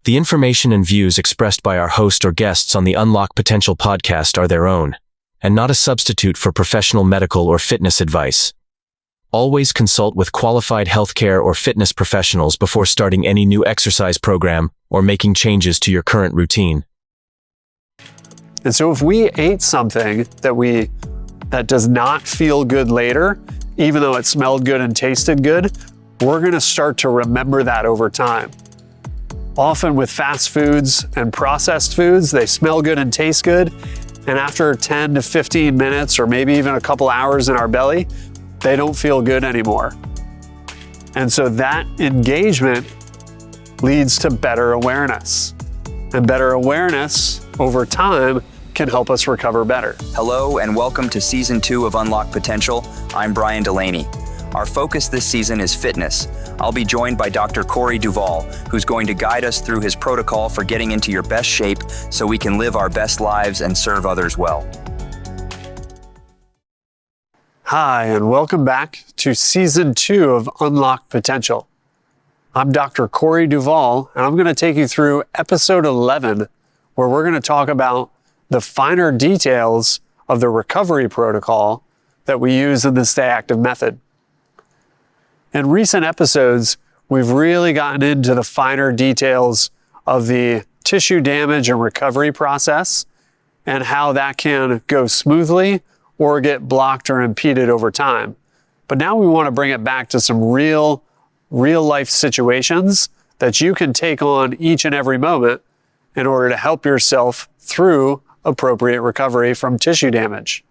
The information and views expressed by our host or guests on the Unlock Potential podcast are their own, and not a substitute for professional medical or fitness advice. Always consult with qualified healthcare or fitness professionals before starting any new exercise program or making changes to your current routine. And so if we ate something that does not feel good later, even though it smelled good and tasted good, we're going to start to remember that over time. Often with fast foods and processed foods, they smell good and taste good, and after 10 to 15 minutes or maybe even a couple hours in our belly, they don't feel good anymore. And so that engagement leads to better awareness. And better awareness over time can help us recover better. Hello and welcome to Season 2 of Unlock Potential. I'm Brian Delaney. Our focus this season is fitness. I'll be joined by Dr. Duvall, who's going to guide us through his protocol for getting into your best shape so we can live our best lives and serve others well. Hi, and welcome back to Season 2 of Unlock Potential. I'm Dr. Duvall, and I'm going to take you through Episode 11, where we're going to talk about the finer details of the recovery protocol that we use in the Stay Active method. In recent episodes, we've really gotten into the finer details of the tissue damage and recovery process and how that can go smoothly or get blocked or impeded over time. But now we want to bring it back to some real life situations that you can take on each and every moment in order to help yourself through appropriate recovery from tissue damage.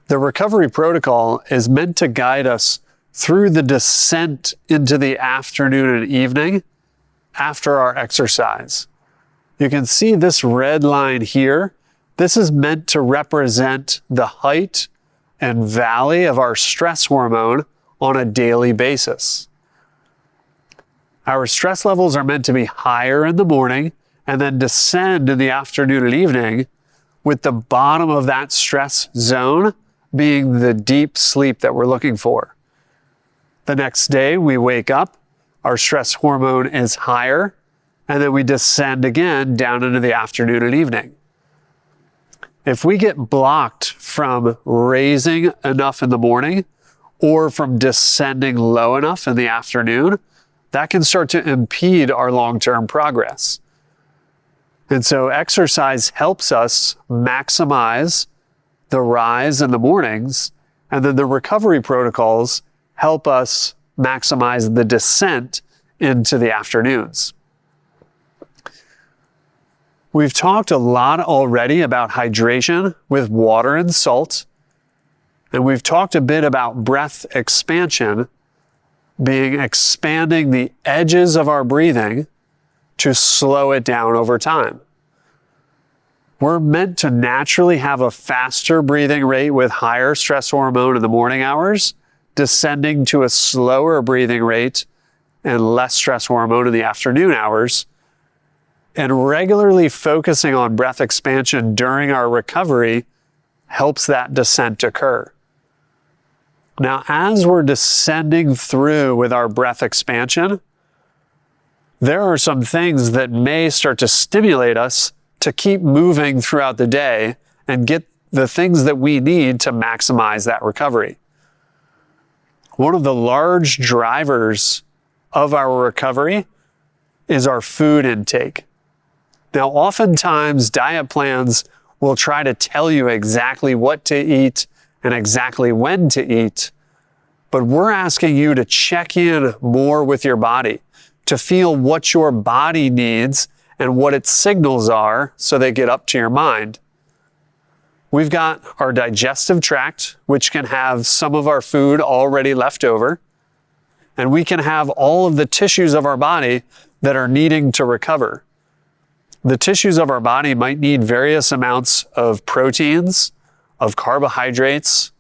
The recovery protocol is meant to guide us through the descent into the afternoon and evening after our exercise. You can see this red line here. This is meant to represent the height and valley of our stress hormone on a daily basis. Our stress levels are meant to be higher in the morning and then descend in the afternoon and evening, with the bottom of that stress zone being the deep sleep that we're looking for. The next day we wake up, our stress hormone is higher, and then we descend again down into the afternoon and evening. If we get blocked from raising enough in the morning or from descending low enough in the afternoon, that can start to impede our long-term progress. And so exercise helps us maximize the rise in the mornings, and then the recovery protocols help us maximize the descent into the afternoons. We've talked a lot already about hydration with water and salt, and we've talked a bit about breath expansion, being expanding the edges of our breathing to slow it down over time. We're meant to naturally have a faster breathing rate with higher stress hormone in the morning hours, descending to a slower breathing rate and less stress hormone in the afternoon hours. And regularly focusing on breath expansion during our recovery helps that descent occur. Now, as we're descending through with our breath expansion, there are some things that may start to stimulate us to keep moving throughout the day and get the things that we need to maximize that recovery. One of the large drivers of our recovery is our food intake. Now, oftentimes diet plans will try to tell you exactly what to eat and exactly when to eat, but we're asking you to check in more with your body, to feel what your body needs and what its signals are so they get up to your mind. We've got our digestive tract, which can have some of our food already left over, and we can have all of the tissues of our body that are needing to recover. The tissues of our body might need various amounts of proteins, of carbohydrates,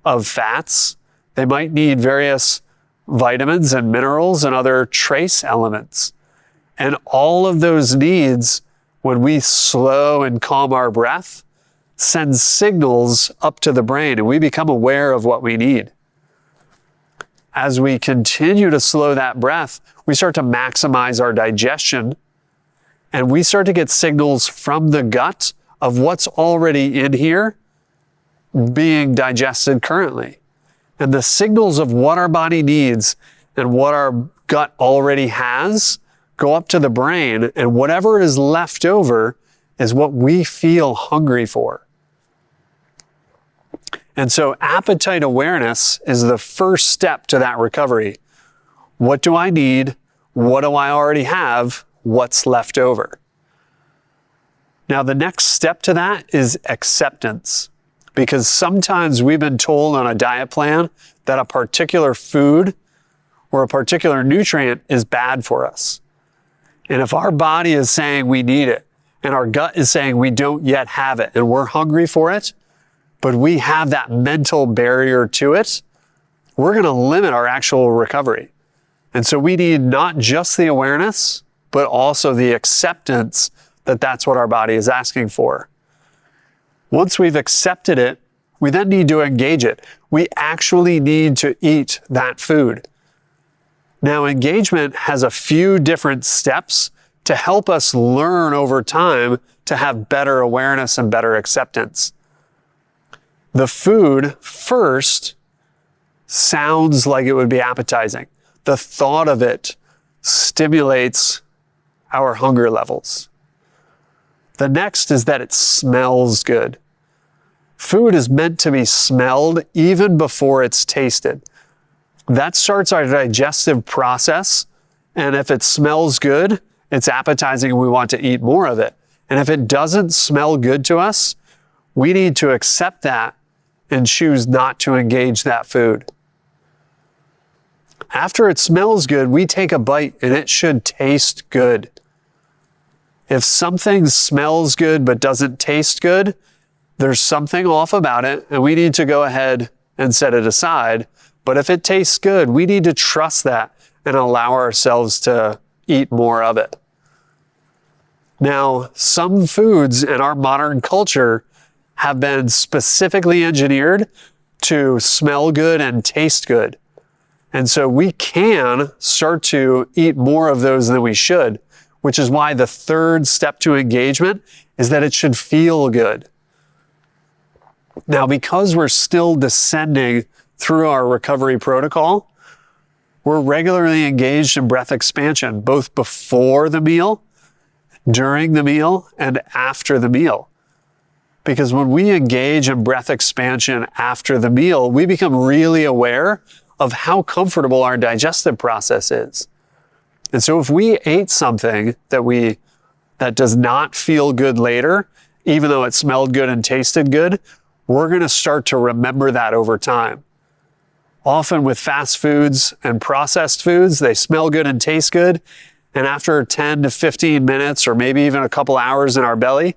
of fats. They might need various vitamins and minerals and other trace elements. And all of those needs, when we slow and calm our breath, send signals up to the brain, and we become aware of what we need. as we continue to slow that breath, we start to maximize our digestion, and we start to get signals from the gut of what's already in here being digested currently. And the signals of what our body needs and what our gut already has go up to the brain, and whatever is left over is what we feel hungry for. And so appetite awareness is the first step to that recovery. What do I need? What do I already have? What's left over? Now, the next step to that is acceptance. Because sometimes we've been told on a diet plan that a particular food or a particular nutrient is bad for us. And if our body is saying we need it, and our gut is saying we don't yet have it, and we're hungry for it, but we have that mental barrier to it, we're going to limit our actual recovery. And so we need not just the awareness, but also the acceptance that that's what our body is asking for. Once we've accepted it, we then need to engage it. We actually need to eat that food. Now, engagement has a few different steps to help us learn over time to have better awareness and better acceptance. The food first sounds like it would be appetizing. The thought of it stimulates our hunger levels. The next is that it smells good. Food is meant to be smelled even before it's tasted. That starts our digestive process, and if it smells good, it's appetizing and we want to eat more of it. And if it doesn't smell good to us, we need to accept that and choose not to engage that food. After it smells good, we take a bite and it should taste good. If something smells good but doesn't taste good, there's something off about it and we need to go ahead and set it aside. But if it tastes good, we need to trust that and allow ourselves to eat more of it. Now, some foods in our modern culture have been specifically engineered to smell good and taste good. And so we can start to eat more of those than we should, which is why the third step to engagement is that it should feel good. Now, because we're still descending through our recovery protocol, we're regularly engaged in breath expansion, both before the meal, during the meal, and after the meal. Because when we engage in breath expansion after the meal, we become really aware of how comfortable our digestive process is. And so if we ate something that does not feel good later, even though it smelled good and tasted good, we're going to start to remember that over time. Often with fast foods and processed foods, they smell good and taste good. And after 10 to 15 minutes, or maybe even a couple hours in our belly,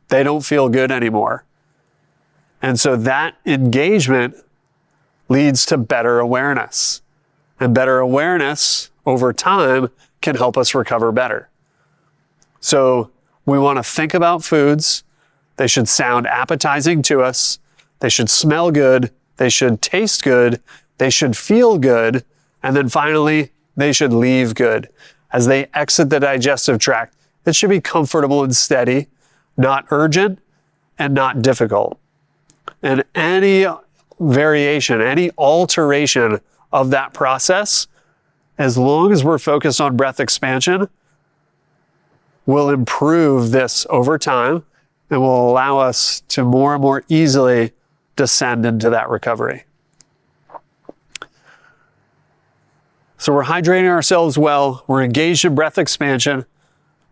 they don't feel good anymore. And so that engagement leads to better awareness. And better awareness over time can help us recover better. So we want to think about foods. They should sound appetizing to us. They should smell good. They should taste good. They should feel good. And then finally, they should leave good. As they exit the digestive tract, it should be comfortable and steady, not urgent and not difficult. And any variation, any alteration of that process, as long as we're focused on breath expansion, will improve this over time and will allow us to more and more easily descend into that recovery. So we're hydrating ourselves well, we're engaged in breath expansion,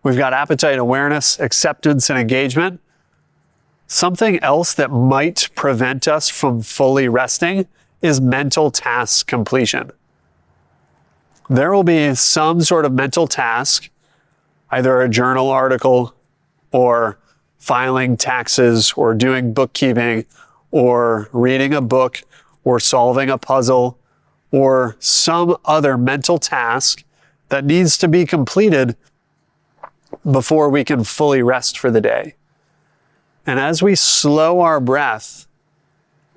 we've got appetite awareness, acceptance, and engagement. Something else that might prevent us from fully resting is mental task completion. There will be some sort of mental task, either a journal article or filing taxes or doing bookkeeping or reading a book or solving a puzzle or some other mental task that needs to be completed before we can fully rest for the day. And as we slow our breath,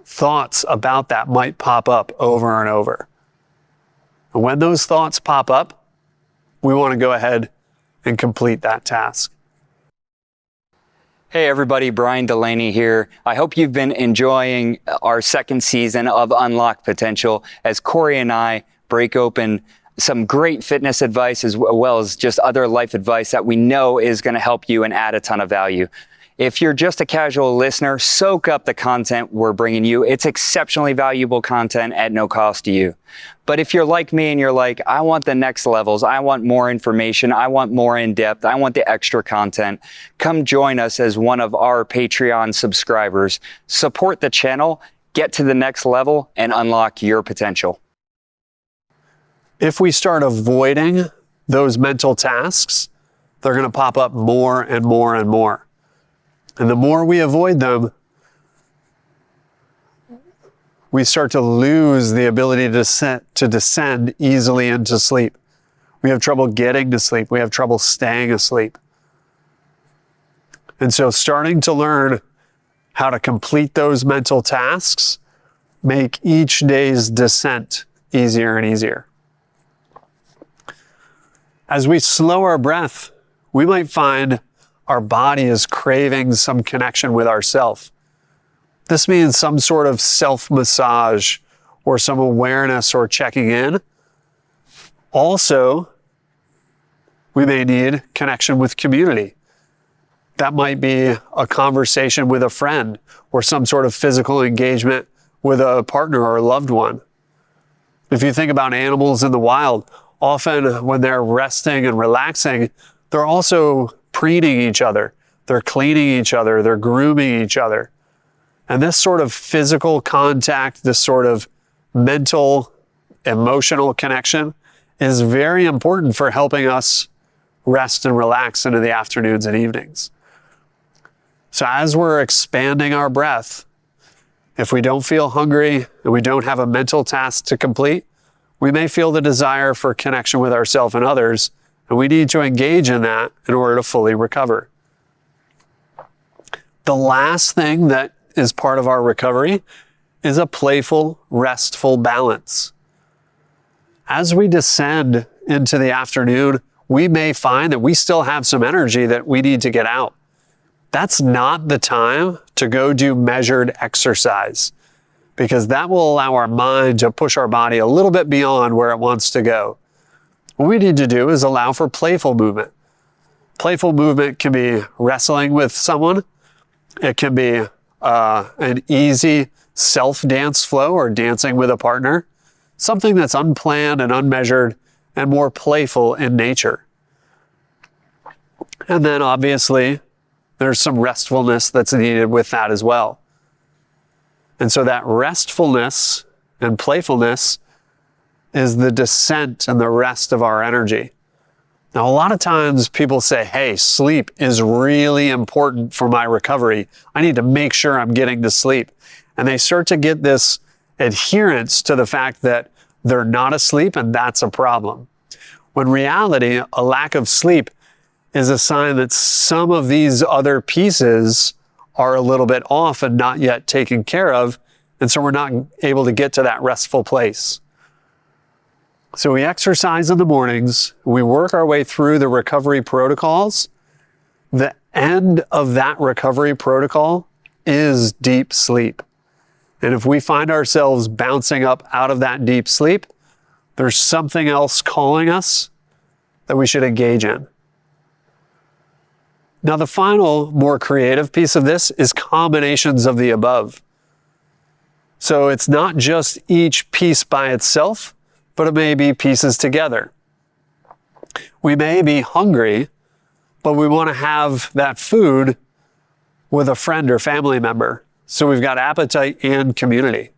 thoughts about that might pop up over and over. And when those thoughts pop up, we want to go ahead and complete that task. Hey everybody, Brian Delaney here. I hope you've been enjoying our second season of Unlock Potential as Corey and I break open some great fitness advice as well as just other life advice that we know is going to help you and add a ton of value. If you're just a casual listener, soak up the content we're bringing you. It's exceptionally valuable content at no cost to you. But if you're like me and you're like, I want the next levels, I want more information, I want more in depth, I want the extra content, come join us as one of our Patreon subscribers. Support the channel, get to the next level, and unlock your potential. If we start avoiding those mental tasks, they're going to pop up more and more and more. And the more we avoid them, we start to lose the ability to descend easily into sleep. We have trouble getting to sleep. We have trouble staying asleep. And so starting to learn how to complete those mental tasks make each day's descent easier and easier. As we slow our breath, we might find our body is craving some connection with ourself. This means some sort of self-massage or some awareness or checking in. Also, we may need connection with community. That might be a conversation with a friend or some sort of physical engagement with a partner or a loved one. If you think about animals in the wild, often when they're resting and relaxing, they're also preening each other, they're cleaning each other, they're grooming each other. And this sort of physical contact, this sort of mental, emotional connection is very important for helping us rest and relax into the afternoons and evenings. So as we're expanding our breath, if we don't feel hungry and we don't have a mental task to complete, we may feel the desire for connection with ourselves and others, and we need to engage in that in order to fully recover. The last thing that is part of our recovery is a playful, restful balance. As we descend into the afternoon, we may find that we still have some energy that we need to get out. That's not the time to go do measured exercise, because that will allow our mind to push our body a little bit beyond where it wants to go. What we need to do is allow for playful movement. Playful movement can be wrestling with someone. It can be an easy self-dance flow or dancing with a partner. Something that's unplanned and unmeasured and more playful in nature. And then obviously, there's some restfulness that's needed with that as well. And so that restfulness and playfulness is the descent and the rest of our energy. Now, a lot of times people say, hey, sleep is really important for my recovery. I need to make sure I'm getting to sleep. And they start to get this adherence to the fact that they're not asleep and that's a problem. When reality, a lack of sleep is a sign that some of these other pieces are a little bit off and not yet taken care of. And so we're not able to get to that restful place. So we exercise in the mornings, we work our way through the recovery protocols. The end of that recovery protocol is deep sleep. And if we find ourselves bouncing up out of that deep sleep, there's something else calling us that we should engage in. Now, the final, more creative piece of this is combinations of the above. So it's not just each piece by itself, but it may be pieces together. We may be hungry, but we want to have that food with a friend or family member. So we've got appetite and community.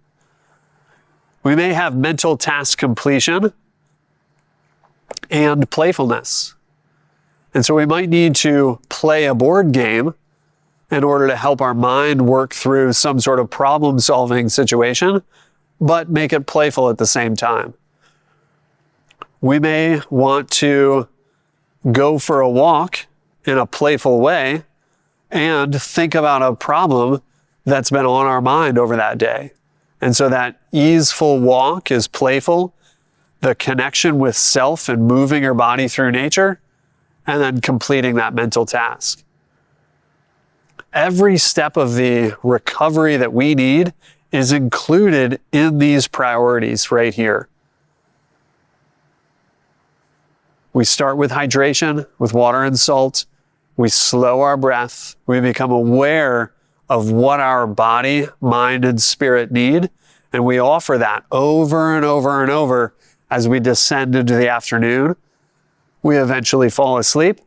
We may have mental task completion and playfulness. And so we might need to play a board game in order to help our mind work through some sort of problem-solving situation, but make it playful at the same time. We may want to go for a walk in a playful way and think about a problem that's been on our mind over that day. And so that easeful walk is playful. the connection with self and moving your body through nature, and then completing that mental task. Every step of the recovery that we need is included in these priorities right here. We start with hydration, with water and salt. We slow our breath. We become aware of what our body, mind, and spirit need. And we offer that over and over and over as we descend into the afternoon. We eventually fall asleep.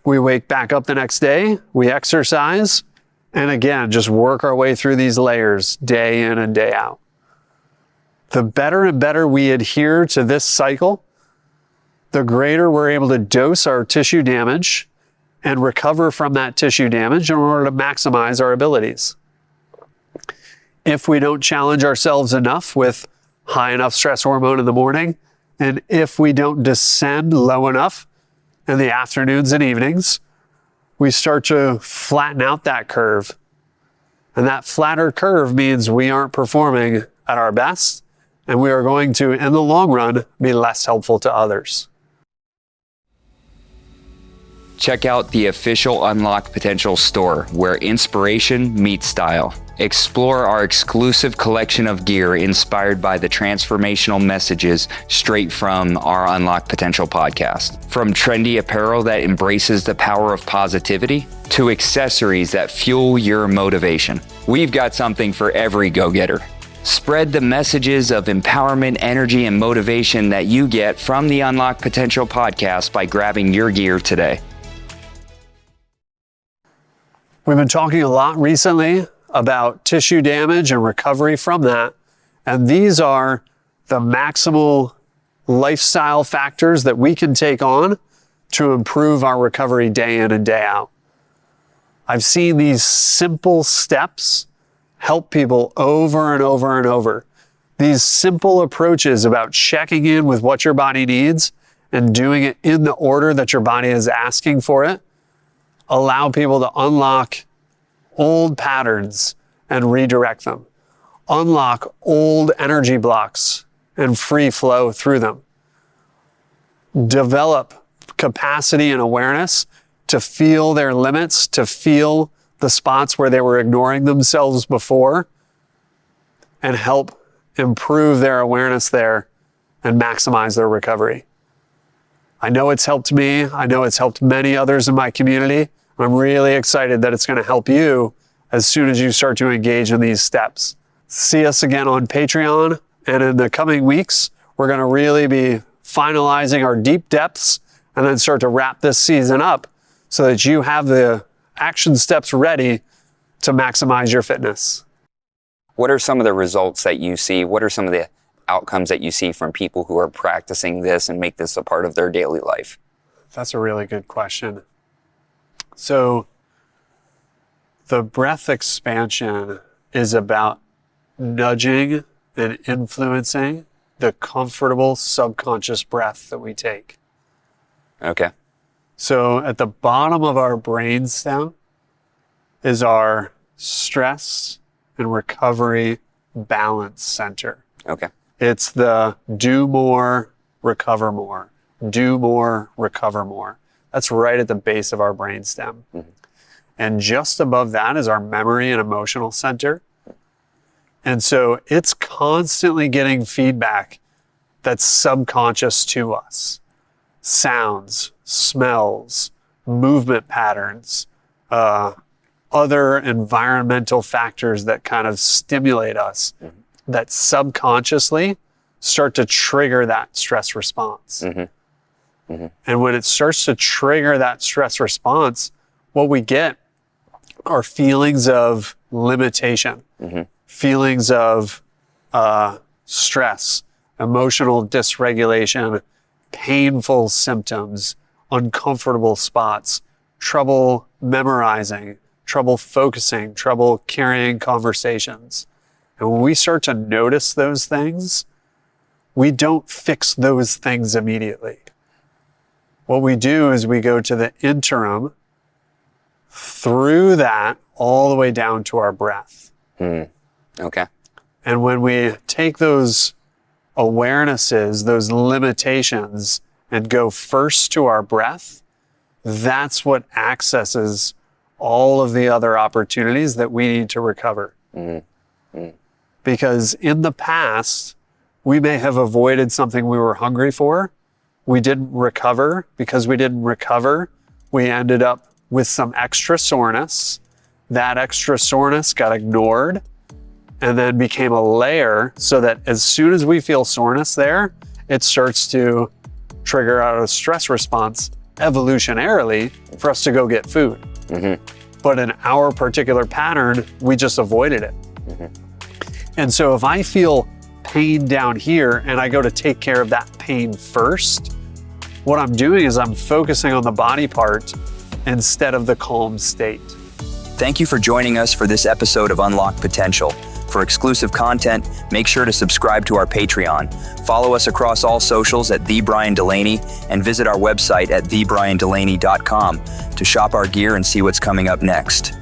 We wake back up the next day. We exercise. And again, just work our way through these layers day in and day out. The better and better we adhere to this cycle, the greater we're able to dose our tissue damage and recover from that tissue damage in order to maximize our abilities. If we don't challenge ourselves enough with high enough stress hormone in the morning, and if we don't descend low enough in the afternoons and evenings, we start to flatten out that curve. And that flatter curve means we aren't performing at our best, and we are going to, in the long run, be less helpful to others. Check out the official Unlock Potential store, where inspiration meets style. Explore our exclusive collection of gear inspired by the transformational messages straight from our Unlock Potential podcast. From trendy apparel that embraces the power of positivity to accessories that fuel your motivation. We've got something for every go-getter. Spread the messages of empowerment, energy, and motivation that you get from the Unlock Potential podcast by grabbing your gear today. We've been talking a lot recently about tissue damage and recovery from that. And these are the maximal lifestyle factors that we can take on to improve our recovery day in and day out. I've seen these simple steps help people over and over and over. These simple approaches about checking in with what your body needs and doing it in the order that your body is asking for it allow people to unlock old patterns and redirect them. Unlock old energy blocks and free flow through them. Develop capacity and awareness to feel their limits, to feel the spots where they were ignoring themselves before, and help improve their awareness there and maximize their recovery. I know it's helped me. I know it's helped many others in my community. I'm really excited that it's going to help you as soon as you start to engage in these steps. See us again on Patreon, and in the coming weeks, we're going to really be finalizing our deep depths and then start to wrap this season up so that you have the action steps ready to maximize your fitness. What are some of the results that you see? What are some of the outcomes that you see from people who are practicing this and make this a part of their daily life? That's a really good question. So the breath expansion is about nudging and influencing the comfortable subconscious breath that we take. Okay. So at the bottom of our brainstem is our stress and recovery balance center. Okay. It's the do more, recover more. Do more, recover more. That's right at the base of our brainstem. Mm-hmm. And just above that is our memory and emotional center. And so it's constantly getting feedback that's subconscious to us. Sounds, smells, movement patterns, other environmental factors that kind of stimulate us, that subconsciously start to trigger that stress response. Mm-hmm. Mm-hmm. And when it starts to trigger that stress response, what we get are feelings of limitation, feelings of stress, emotional dysregulation, painful symptoms, uncomfortable spots, trouble memorizing, trouble focusing, trouble carrying conversations. And when we start to notice those things, we don't fix those things immediately. What we do is we go to the interim through that all the way down to our breath. Okay. And when we take those awarenesses, those limitations, and go first to our breath, that's what accesses all of the other opportunities that we need to recover. Because in the past, we may have avoided something we were hungry for. We didn't recover. Because we didn't recover, we ended up with some extra soreness. That extra soreness got ignored and then became a layer, so that as soon as we feel soreness there, it starts to trigger out a stress response evolutionarily for us to go get food. But in our particular pattern, we just avoided it. And so if I feel pain down here and I go to take care of that pain first, what I'm doing is I'm focusing on the body part instead of the calm state. Thank you for joining us for this episode of Unlock Potential. For exclusive content, make sure to subscribe to our Patreon. Follow us across all socials at @TheBrianDelaney and visit our website at thebriandelaney.com to shop our gear and see what's coming up next.